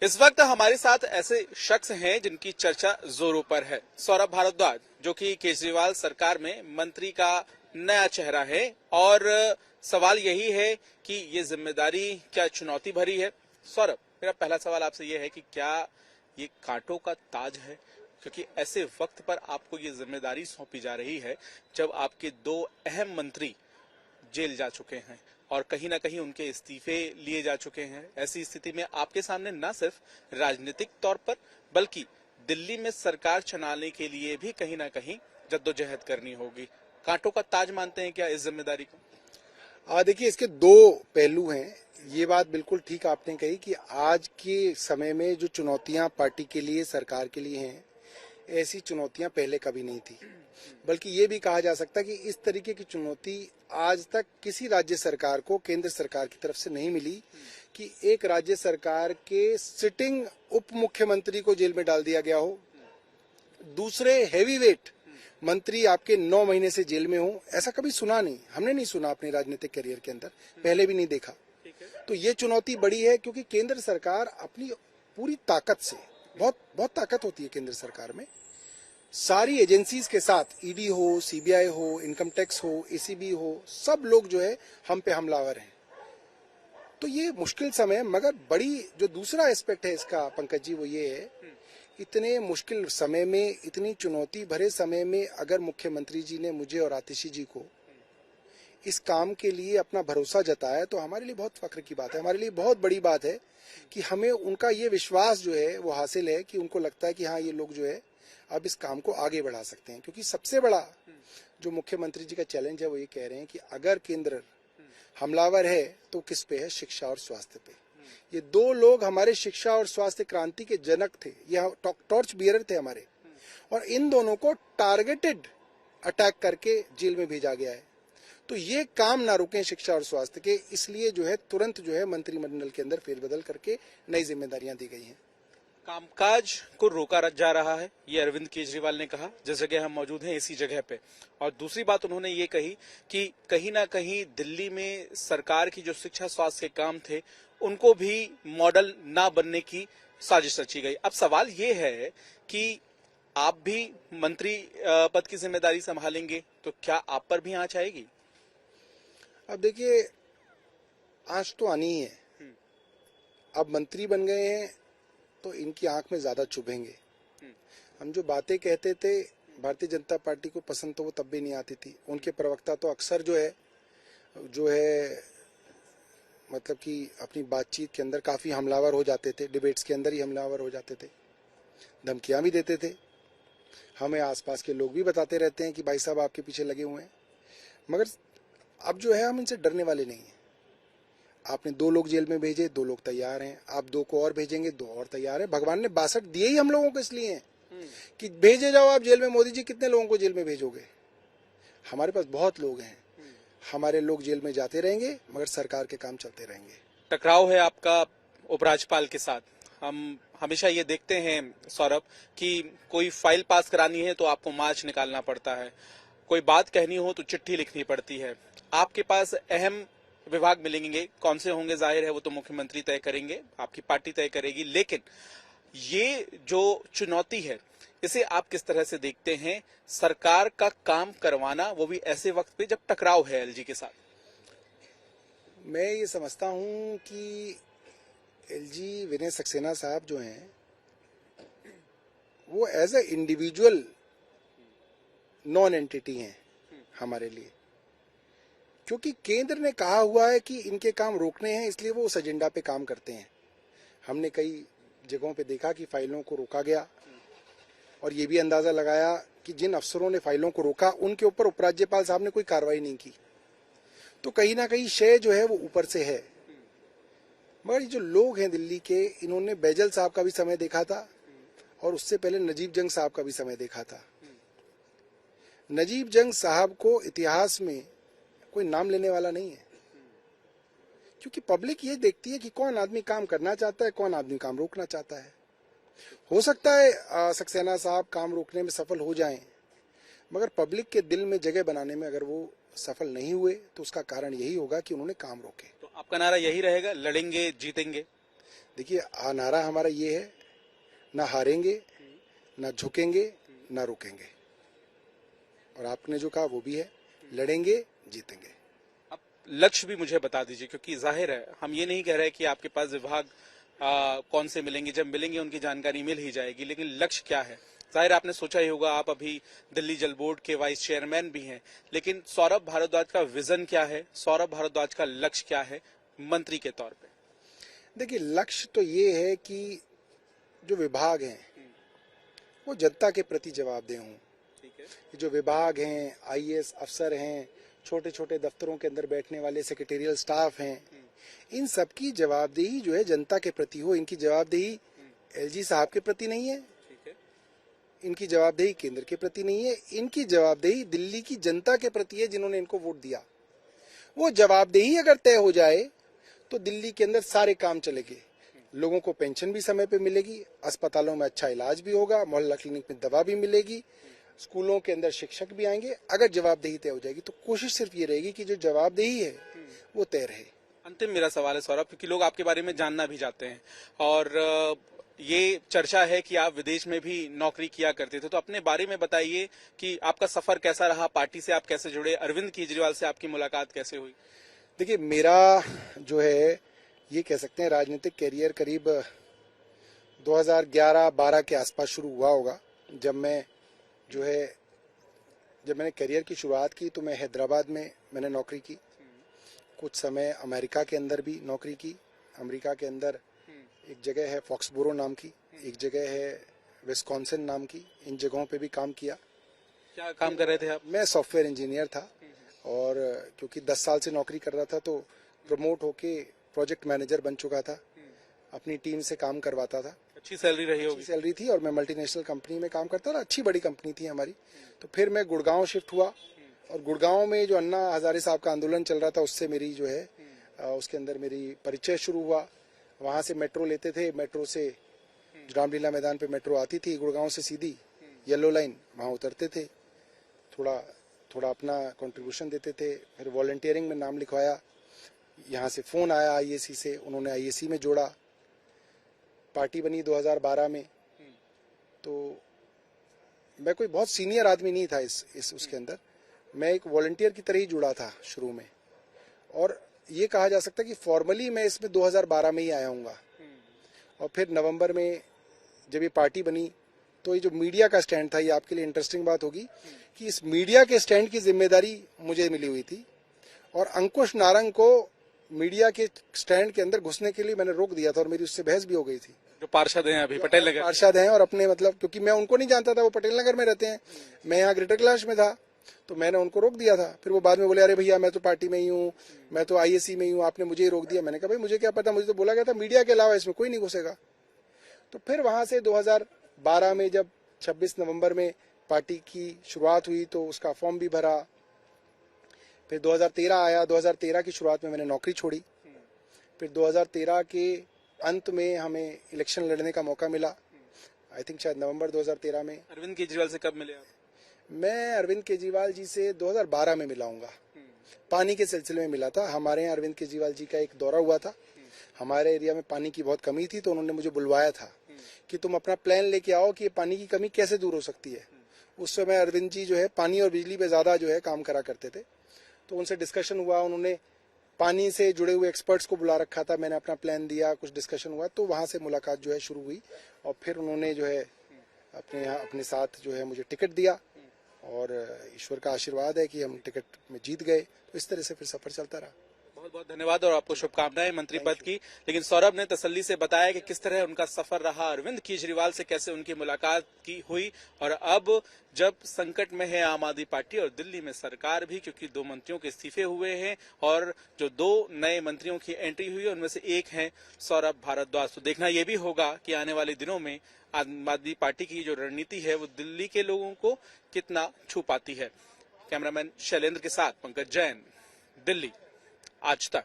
इस वक्त हमारे साथ ऐसे शख्स हैं जिनकी चर्चा जोरों पर है। सौरभ भारद्वाज, जो कि केजरीवाल सरकार में मंत्री का नया चेहरा है, और सवाल यही है कि ये जिम्मेदारी क्या चुनौती भरी है। सौरभ, मेरा पहला सवाल आपसे ये है कि क्या ये कांटों का ताज है, क्योंकि ऐसे वक्त पर आपको ये जिम्मेदारी सौंपी जा रही है जब आपके दो अहम मंत्री जेल जा चुके हैं और कहीं ना कहीं उनके इस्तीफे लिए जा चुके हैं। ऐसी स्थिति में आपके सामने न सिर्फ राजनीतिक तौर पर बल्कि दिल्ली में सरकार चलाने के लिए भी कहीं ना कहीं जद्दोजहद करनी होगी। कांटों का ताज मानते हैं क्या इस जिम्मेदारी को? देखिए, इसके दो पहलू हैं। ये बात बिल्कुल ठीक आपने कही कि आज के समय में जो चुनौतियां पार्टी के लिए, सरकार के लिए हैं, ऐसी चुनौतियां पहले कभी नहीं थी। बल्कि ये भी कहा जा सकता है कि इस तरीके की चुनौती आज तक किसी राज्य सरकार को केंद्र सरकार की तरफ से नहीं मिली कि एक राज्य सरकार के सिटिंग उप मुख्यमंत्री को जेल में डाल दिया गया हो, दूसरे हैवीवेट मंत्री आपके 9 महीने से जेल में हो। ऐसा कभी सुना नहीं, हमने नहीं सुना अपने राजनीतिक करियर के अंदर, पहले भी नहीं देखा। तो ये चुनौती बड़ी है क्योंकि केंद्र सरकार अपनी पूरी ताकत से, बहुत ताकत होती है केंद्र सरकार में, सारी एजेंसीज के साथ, ईडी हो, सीबीआई हो, इनकम टैक्स हो, एसीबी हो, सब लोग जो है हम पे हमलावर हैं। तो ये मुश्किल समय, मगर बड़ी जो दूसरा एस्पेक्ट है इसका पंकज जी, वो ये है, इतने मुश्किल समय में, इतनी चुनौती भरे समय में अगर मुख्यमंत्री जी ने मुझे और आतिशी जी को इस काम के लिए अपना भरोसा जताया तो हमारे लिए बहुत फख्र की बात है। हमारे लिए बहुत बड़ी बात है कि हमें उनका ये विश्वास जो है वो हासिल है कि उनको लगता है कि हाँ, ये लोग जो है अब इस काम को आगे बढ़ा सकते हैं। क्योंकि सबसे बड़ा जो मुख्यमंत्री जी का चैलेंज है वो ये कह रहे हैं कि अगर केंद्र हमलावर है तो किस पे है? शिक्षा और स्वास्थ्य पे। ये दो लोग हमारे शिक्षा और स्वास्थ्य क्रांति के जनक थे, ये टॉर्च बियरर थे हमारे, और इन दोनों को टारगेटेड अटैक करके जेल में भेजा गया है। तो ये काम ना रुके शिक्षा और स्वास्थ्य के, इसलिए जो है तुरंत जो है मंत्रिमंडल के अंदर फेरबदल करके नई जिम्मेदारियां दी गई हैं। कामकाज को रोका जा रहा है, ये अरविंद केजरीवाल ने कहा। जिस जगह हम मौजूद हैं इसी जगह पे। और दूसरी बात उन्होंने ये कही कि कहीं ना कहीं दिल्ली में सरकार की जो शिक्षा स्वास्थ्य के काम थे उनको भी मॉडल ना बनने की साजिश रची गई। अब सवाल ये है कि आप भी मंत्री पद की जिम्मेदारी संभालेंगे तो क्या आप पर भी आंच आएगी? अब देखिए, आंच तो आनी ही है। अब मंत्री बन गए हैं तो इनकी आंख में ज्यादा चुभेंगे। हम जो बातें कहते थे भारतीय जनता पार्टी को पसंद तो वो तब भी नहीं आती थी। उनके प्रवक्ता तो अक्सर जो है मतलब कि अपनी बातचीत के अंदर काफी हमलावर हो जाते थे, डिबेट्स के अंदर ही हमलावर हो जाते थे, धमकियां भी देते थे। हमें आसपास के लोग भी बताते रहते हैं कि भाई साहब आपके पीछे लगे हुए हैं। मगर अब जो है हम इनसे डरने वाले नहीं हैं। आपने 2 लोग जेल में भेजे, 2 लोग तैयार हैं। आप 2 को और भेजेंगे, 2 और तैयार है। भगवान ने 62 दिए ही हम लोगों को इसलिए हैं कि भेजे जाओ आप जेल में। मोदी जी कितने लोगों को जेल में भेजोगे? हमारे पास बहुत लोग हैं, हमारे लोग जेल में जाते रहेंगे मगर सरकार के काम चलते रहेंगे। टकराव है आपका उपराज्यपाल के साथ। हम हमेशा ये देखते हैं सौरभ कि कोई फाइल पास करानी है तो आपको मार्च निकालना पड़ता है, कोई बात कहनी हो तो चिट्ठी लिखनी पड़ती है। आपके पास अहम विभाग मिलेंगे, कौन से होंगे जाहिर है वो तो मुख्यमंत्री तय करेंगे, आपकी पार्टी तय करेगी। लेकिन ये जो चुनौती है इसे आप किस तरह से देखते हैं? सरकार का काम करवाना, वो भी ऐसे वक्त पे जब टकराव है एलजी के साथ। मैं ये समझता हूं कि एलजी विनय सक्सेना साहब जो हैं वो as a individual non entity हैं हमारे लिए, क्योंकि केंद्र ने कहा हुआ है कि इनके काम रोकने हैं, इसलिए वो उस एजेंडा पे काम करते हैं। हमने कई जगहों पे देखा कि फाइलों को रोका गया और ये भी अंदाजा लगाया कि जिन अफसरों ने फाइलों को रोका उनके ऊपर उपराज्यपाल साहब ने कोई कार्रवाई नहीं की। तो कहीं ना कहीं शय जो है वो ऊपर से है। मगर ये जो लोग हैं दिल्ली के, इन्होंने बैजल साहब का भी समय देखा था और उससे पहले नजीब जंग साहब का भी समय देखा था। नजीब जंग साहब को इतिहास में कोई नाम लेने वाला नहीं है, क्योंकि पब्लिक ये देखती है कि कौन आदमी काम करना चाहता है, कौन आदमी काम रोकना चाहता है। हो सकता है सक्सेना साहब काम रोकने में सफल हो जाएं, मगर पब्लिक के दिल में जगह बनाने में अगर वो सफल नहीं हुए तो उसका कारण यही होगा कि उन्होंने काम रोके। तो आपका नारा यही रहेगा, लड़ेंगे जीतेंगे? देखिए, नारा हमारा ये है, ना हारेंगे, ना झुकेंगे, ना रुकेंगे। और आपने जो कहा वो भी है, लड़ेंगे, जीतेंगे। अब लक्ष्य भी मुझे बता दीजिए, क्योंकि जाहिर है हम ये नहीं कह रहे कि आपके पास विभाग कौन से मिलेंगे, जब मिलेंगे उनकी जानकारी मिल ही जाएगी, लेकिन लक्ष्य क्या है? जाहिर आपने सोचा ही होगा, आप अभी दिल्ली जल बोर्ड के वाइस चेयरमैन भी हैं, लेकिन सौरभ भारद्वाज का विजन क्या है, सौरभ भारद्वाज का लक्ष्य क्या है मंत्री के तौर पे? देखिए, लक्ष्य तो ये है कि जो विभाग हैं वो जनता के प्रति जवाबदेह हों। ठीक है। जो विभाग हैं, आईएएस अफसर हैं, छोटे छोटे दफ्तरों के अंदर बैठने वाले सेक्रेटेरियल स्टाफ हैं, इन सबकी जवाबदेही जो है जनता के प्रति हो। इनकी जवाबदेही एलजी साहब के प्रति नहीं है, इनकी जवाबदेही केंद्र के प्रति नहीं है, इनकी जवाबदेही दिल्ली की जनता के प्रति है जिन्होंने इनको वोट दिया। वो जवाबदेही अगर तय हो जाए तो दिल्ली के अंदर सारे काम चलेंगे। लोगों को पेंशन भी समय पे मिलेगी, अस्पतालों में अच्छा इलाज भी होगा, मोहल्ला क्लिनिक में दवा भी मिलेगी, स्कूलों के अंदर शिक्षक भी आएंगे। अगर जवाबदेही तय हो जाएगी तो कोशिश सिर्फ ये रहेगी कि जो जवाबदेही है वो तय रहे। अंतिम मेरा सवाल है सौरभ, क्योंकि लोग आपके बारे में जानना भी चाहते हैं और ये चर्चा है कि आप विदेश में भी नौकरी किया करते थे, तो अपने बारे में बताइए कि आपका सफर कैसा रहा, पार्टी से आप कैसे जुड़े, अरविंद केजरीवाल से आपकी मुलाकात कैसे हुई? देखिए, मेरा जो है ये कह सकते हैं राजनीतिक कैरियर करीब 2011-12 के आसपास शुरू हुआ होगा। जब मैंने करियर की शुरुआत की तो मैं हैदराबाद में मैंने नौकरी की, कुछ समय अमेरिका के अंदर भी नौकरी की। अमेरिका के अंदर एक जगह है फॉक्सबोरो नाम की, एक जगह है विस्कॉन्सिन नाम की, इन जगहों पे भी काम किया। क्या काम कर रहे थे आप? मैं सॉफ्टवेयर इंजीनियर था और क्योंकि 10 साल से नौकरी कर रहा था तो प्रमोट होके प्रोजेक्ट मैनेजर बन चुका था, अपनी टीम से काम करवाता था। अच्छी सैलरी रही होगी? अच्छी सैलरी थी और मैं मल्टीनेशनल कंपनी में काम करता था, अच्छी बड़ी कंपनी थी हमारी। तो फिर मैं गुड़गांव शिफ्ट हुआ और गुड़गांव में जो अन्ना हजारे साहब का आंदोलन चल रहा था उससे मेरी जो है उसके अंदर मेरी परिचय शुरू हुआ। वहां से मेट्रो लेते थे, मेट्रो से रामलीला मैदान पे मेट्रो आती थी, गुड़गांव से सीधी येलो लाइन, वहां उतरते थे, थोड़ा अपना कंट्रीब्यूशन देते थे। फिर वॉलंटियरिंग में नाम लिखवाया, यहाँ से फोन आया आईएसी से, उन्होंने आईएसी में जोड़ा, पार्टी बनी 2012 में। तो मैं कोई बहुत सीनियर आदमी नहीं था इस उसके अंदर, मैं एक वॉलंटियर की तरह ही जुड़ा था शुरू में। और ये कहा जा सकता है कि फॉर्मली मैं इसमें 2012 में ही आया हूँगा। और फिर नवंबर में जब ये पार्टी बनी तो ये जो मीडिया का स्टैंड था, ये आपके लिए इंटरेस्टिंग बात होगी कि इस मीडिया के स्टैंड की जिम्मेदारी मुझे मिली हुई थी और अंकुश नारंग को मीडिया के स्टैंड के अंदर घुसने के लिए मैंने रोक दिया था और मेरी उससे बहस भी हो गई थी। जो पार्षद हैं अभी पटेल नगर पार्षद हैं और अपने मतलब क्योंकि मैं उनको नहीं जानता था, वो पटेल नगर में रहते हैं, मैं यहाँ ग्रेटर कैलाश में था, तो मैंने उनको रोक दिया था। फिर वो बाद में बोले अरे भैया मैं तो पार्टी में ही हूँ, मैं तो आईएसी में ही हूँ, आपने मुझे ही रोक दिया। मैंने कहा भाई मुझे क्या पता, मुझे तो बोला गया था मीडिया के अलावा इसमें कोई नहीं घुसेगा। तो फिर वहां से 2012 में जब 26 नवंबर में पार्टी की शुरुआत हुई तो उसका फॉर्म भी भरा। फिर 2013 आया, 2013 की शुरुआत में मैंने नौकरी छोड़ी। फिर 2013 के अंत में हमें इलेक्शन लड़ने का मौका मिला, आई थिंक शायद नवंबर 2013 में। अरविंद केजरीवाल से कब मिले आप? मैं अरविंद केजरीवाल जी से 2012 में मिला हूँगा, पानी के सिलसिले में मिला था। हमारे यहाँ अरविंद केजरीवाल जी का एक दौरा हुआ था, हमारे एरिया में पानी की बहुत कमी थी, तो उन्होंने मुझे बुलवाया था कि तुम अपना प्लान लेके आओ कि ये पानी की कमी कैसे दूर हो सकती है। उस समय अरविंद जी जो है पानी और बिजली पे ज्यादा जो है काम करा करते थे, तो उनसे डिस्कशन हुआ, उन्होंने पानी से जुड़े हुए एक्सपर्ट्स को बुला रखा था, मैंने अपना प्लान दिया, कुछ डिस्कशन हुआ, तो वहां से मुलाकात जो है शुरू हुई और फिर उन्होंने जो है अपने साथ जो है मुझे टिकट दिया और ईश्वर का आशीर्वाद है कि हम टिकट में जीत गए। तो इस तरह से फिर सफर चलता रहा। बहुत बहुत धन्यवाद और आपको शुभकामनाएं मंत्री पद की। लेकिन सौरभ ने तसल्ली से बताया कि किस तरह उनका सफर रहा, अरविंद केजरीवाल से कैसे उनकी मुलाकात की हुई और अब जब संकट में है आम आदमी पार्टी और दिल्ली में सरकार भी, क्योंकि 2 मंत्रियों के इस्तीफे हुए हैं और जो 2 नए मंत्रियों की एंट्री हुई है उनमें से एक है सौरभ भारद्वाज। तो देखना यह भी होगा कि आने वाले दिनों में आम आदमी पार्टी की जो रणनीति है वो दिल्ली के लोगों को कितना छू पाती है। कैमरामैन शैलेंद्र के साथ पंकज जैन, दिल्ली आज तक।